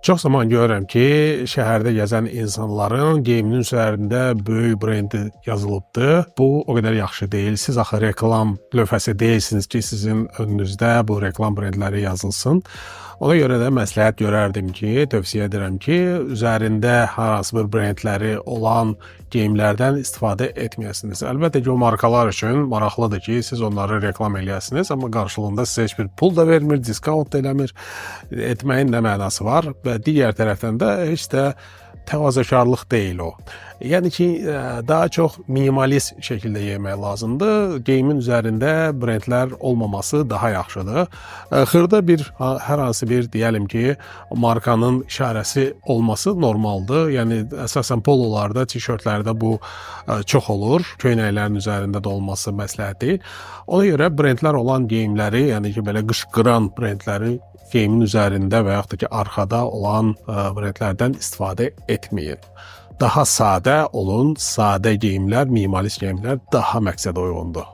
Çox zaman görürəm ki, şəhərdə gəzən insanların geyiminin üzərində böyük brendi yazılıbdır. Bu o qədər yaxşı deyil. Siz axı reklam lövhəsi deyilsiniz ki, sizin önünüzdə bu reklam brendləri yazılsın. Ona görə də məsləhət görərdim ki, tövsiyə edirəm ki, üzərində hər hansı bir brendləri olan geyimlərdən istifadə etməyəsiniz. Əlbəttə ki, o markalar üçün maraqlıdır ki, siz onları reklam eləyəsiniz, amma qarşılığında sizə heç bir pul da vermir, diskont da eləmir. Etməyin nə mənası var? Və digər tərəfdən də heç də təvazökarlıq deyil o. Yəni ki, daha çox minimalist şəkildə yemək lazımdır. Geyimin üzərində brendlər olmaması daha yaxşıdır. Xırda bir, hər hansı bir deyəlim ki, markanın işarəsi olması normaldır. Yəni əsasən pololarda, tişörtlərdə bu çox olur. Köynəklərin üzərində də olması məsləhət deyil. Ona görə brendlər olan geyimləri, yəni ki, belə qışqıran brendləri geyimin üzərində və yaxud da ki, arxada olan brendlərdən istifadə etməyin. Daha sadə olun, sadə geyimlər, minimalist geyimlər daha məqsədə uyğundur.